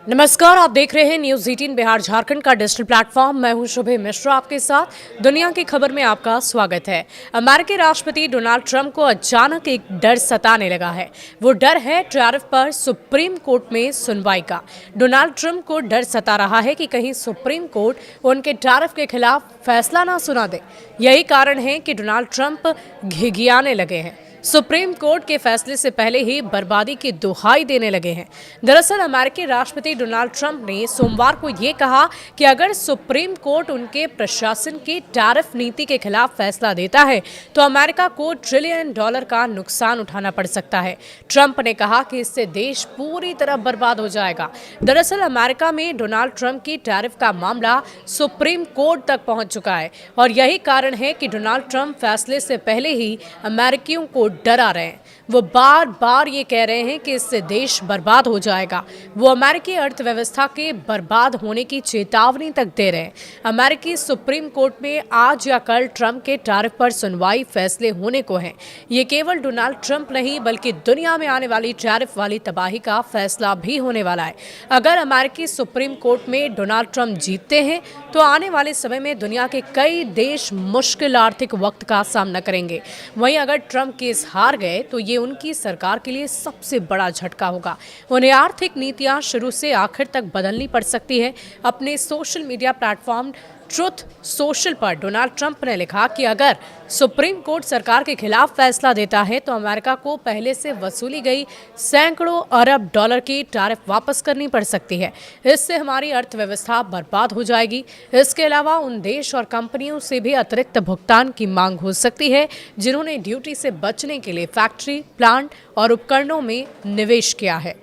नमस्कार, आप देख रहे हैं न्यूज 18 बिहार झारखंड का डिजिटल प्लेटफॉर्म। मैं हूं शुभे मिश्रा आपके साथ। दुनिया की खबर में आपका स्वागत है। अमेरिकी राष्ट्रपति डोनाल्ड ट्रंप को अचानक एक डर सताने लगा है। वो डर है टैरिफ पर सुप्रीम कोर्ट में सुनवाई का। डोनाल्ड ट्रंप को डर सता रहा है कि कहीं सुप्रीम कोर्ट उनके टैरिफ के खिलाफ फैसला ना सुना दे। यही कारण है कि डोनाल्ड ट्रंप घिघियाने लगे हैं। सुप्रीम कोर्ट के फैसले से पहले ही बर्बादी की दुहाई देने लगे हैं। दरअसल अमेरिकी राष्ट्रपति डोनाल्ड ट्रंप ने सोमवार को ये कहा कि अगर सुप्रीम कोर्ट उनके प्रशासन की टैरिफ नीति के खिलाफ फैसला देता है तो अमेरिका को $1 ट्रिलियन का नुकसान उठाना पड़ सकता है। ट्रंप ने कहा कि इससे देश पूरी तरह बर्बाद हो जाएगा। दरअसल अमेरिका में डोनाल्ड ट्रंप की टैरिफ का मामला सुप्रीम कोर्ट तक पहुंच चुका है और यही कारण है कि डोनाल्ड ट्रंप फैसले से पहले ही अमेरिकियों को डरा रहे हैं। वो बार बार ये कह रहे हैं कि इससे देश बर्बाद हो जाएगा। वो अमेरिकी अर्थव्यवस्था के बर्बाद होने की चेतावनी तक दे रहे हैं। अमेरिकी सुप्रीम कोर्ट में आज या कल ट्रंप के टैरिफ पर सुनवाई फैसले होने को है। ये केवल डोनाल्ड ट्रंप नहीं बल्कि दुनिया में आने वाली टैरिफ वाली तबाही का फैसला भी होने वाला है। अगर अमेरिकी सुप्रीम कोर्ट में डोनाल्ड ट्रंप जीतते हैं तो आने वाले समय में दुनिया के कई देश मुश्किल आर्थिक वक्त का सामना करेंगे। वहीं अगर ट्रंप केस हार गए तो ये उनकी सरकार के लिए सबसे बड़ा झटका होगा। उन्हें आर्थिक नीतियां शुरू से आखिर तक बदलनी पड़ सकती है। अपने social media platform truth social पर डोनाल्ड ट्रंप ने लिखा कि अगर सुप्रीम कोर्ट सरकार के खिलाफ फैसला देता है तो अमेरिका को पहले से वसूली गई सैकड़ों अरब डॉलर की टैरिफ वापस करनी पड़ सकती है। इससे हमारी अर्थव्यवस्था बर्बाद हो जाएगी। इसके अलावा उन देश और कंपनियों से भी अतिरिक्त भुगतान की मांग हो सकती है जिन्होंने ड्यूटी से बचने के लिए फैक्ट्री, प्लांट और उपकरणों में निवेश किया है।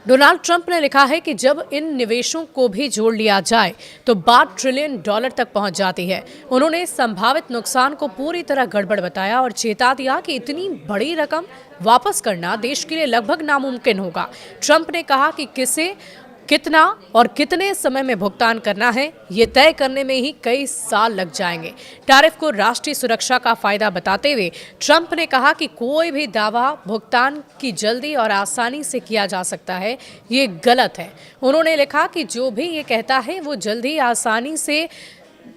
डोनाल्ड ट्रंप ने लिखा है कि जब इन निवेशों को भी जोड़ लिया जाए तो बात $1 ट्रिलियन तक पहुंच जाती है। उन्होंने संभावित नुकसान को पूरी तरह गड़बड़ बताया और चेता दिया कि इतनी बड़ी रकम वापस करना देश के लिए लगभग नामुमकिन होगा। ट्रंप ने कहा कि किसे कितना और कितने समय में भुगतान करना है ये तय करने में ही कई साल लग जाएंगे। टैरिफ को राष्ट्रीय सुरक्षा का फायदा बताते हुए ट्रंप ने कहा कि कोई भी दावा भुगतान की जल्दी और आसानी से किया जा सकता है, ये गलत है। उन्होंने लिखा कि जो भी ये कहता है वो जल्दी आसानी से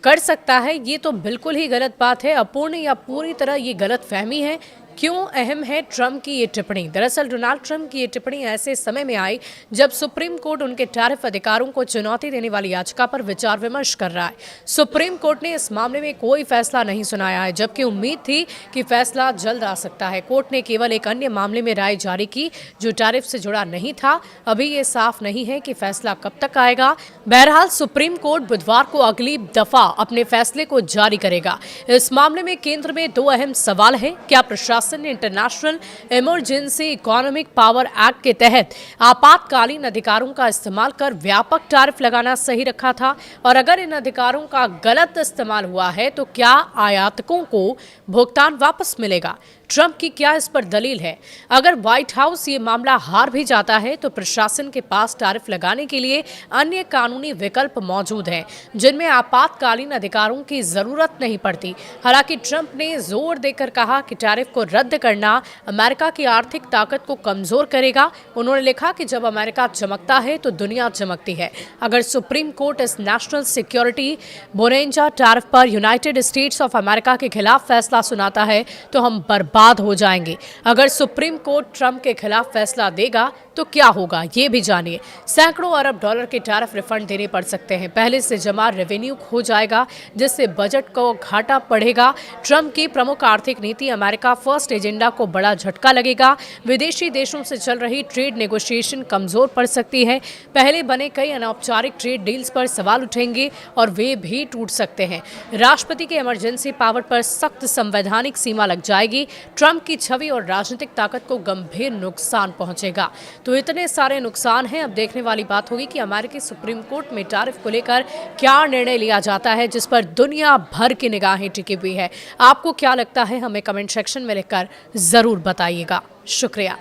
कर सकता है, ये तो बिल्कुल ही गलत बात है। अपूर्ण या पूरी तरह ये गलत फहमी है। क्यों अहम है ट्रंप की ये टिप्पणी? दरअसल डोनाल्ड ट्रंप की ये टिप्पणी ऐसे समय में आई जब सुप्रीम कोर्ट उनके टैरिफ अधिकारों को चुनौती देने वाली याचिका पर विचार विमर्श कर रहा है। सुप्रीम कोर्ट ने इस मामले में कोई फैसला नहीं सुनाया है, जबकि उम्मीद थी कि फैसला जल्द आ सकता है। कोर्ट ने केवल एक अन्य मामले में राय जारी की जो टैरिफ से जुड़ा नहीं था। अभी ये साफ नहीं है कि फैसला कब तक आएगा। बहरहाल सुप्रीम कोर्ट बुधवार को अगली दफा अपने फैसले को जारी करेगा। इस मामले में केंद्र में दो अहम सवाल है। क्या प्रशासन ने international emergency economic power act के तहत आपातकालीन अधिकारों का इस्तेमाल कर व्यापक टैरिफ लगाना सही रखा था? और अगर इन अधिकारों का गलत इस्तेमाल हुआ है तो क्या आयातकों को भुगतान वापस मिलेगा? ट्रंप की क्या इस पर दलील है? अगर व्हाइट हाउस ये मामला हार भी जाता है तो प्रशासन के पास टैरिफ लगाने के लिए अन्य कानूनी विकल्प मौजूद हैं जिनमें आपातकालीन अधिकारों की जरूरत नहीं पड़ती। हालांकि ट्रंप ने जोर देकर कहा कि टैरिफ को रद्द करना अमेरिका की आर्थिक ताकत को कमजोर करेगा। उन्होंने लिखा कि जब अमेरिका चमकता है तो दुनिया चमकती है। अगर सुप्रीम कोर्ट इस नेशनल सिक्योरिटी बोनेंजा टैरिफ पर यूनाइटेड स्टेट्स ऑफ अमेरिका के खिलाफ फैसला सुनाता है तो हम बर्बाद हो जाएंगे। अगर सुप्रीम कोर्ट ट्रंप के खिलाफ फैसला देगा तो क्या होगा ये भी जानिए। सैकड़ों अरब डॉलर के टैरिफ रिफंड देने पड़ सकते हैं। पहले से जमा रेवेन्यू खो जाएगा जिससे बजट को घाटा पड़ेगा। ट्रंप की प्रमुख आर्थिक नीति अमेरिका फर्स्ट एजेंडा को बड़ा झटका लगेगा। विदेशी देशों से चल रही ट्रेड नेगोशिएशन कमजोर पड़ सकती है। पहले बने कई अनौपचारिक ट्रेड डील्स पर सवाल उठेंगे और वे भी टूट सकते हैं। राष्ट्रपति के इमरजेंसी पावर पर सख्त संवैधानिक सीमा लग जाएगी। ट्रंप की छवि और राजनीतिक ताकत को गंभीर नुकसान पहुंचेगा। तो इतने सारे नुकसान हैं। अब देखने वाली बात होगी कि अमेरिकी सुप्रीम कोर्ट में टैरिफ को लेकर क्या निर्णय लिया जाता है जिस पर दुनिया भर की निगाहें टिकी हुई है। आपको क्या लगता है हमें कमेंट सेक्शन में लिखकर जरूर बताइएगा। शुक्रिया।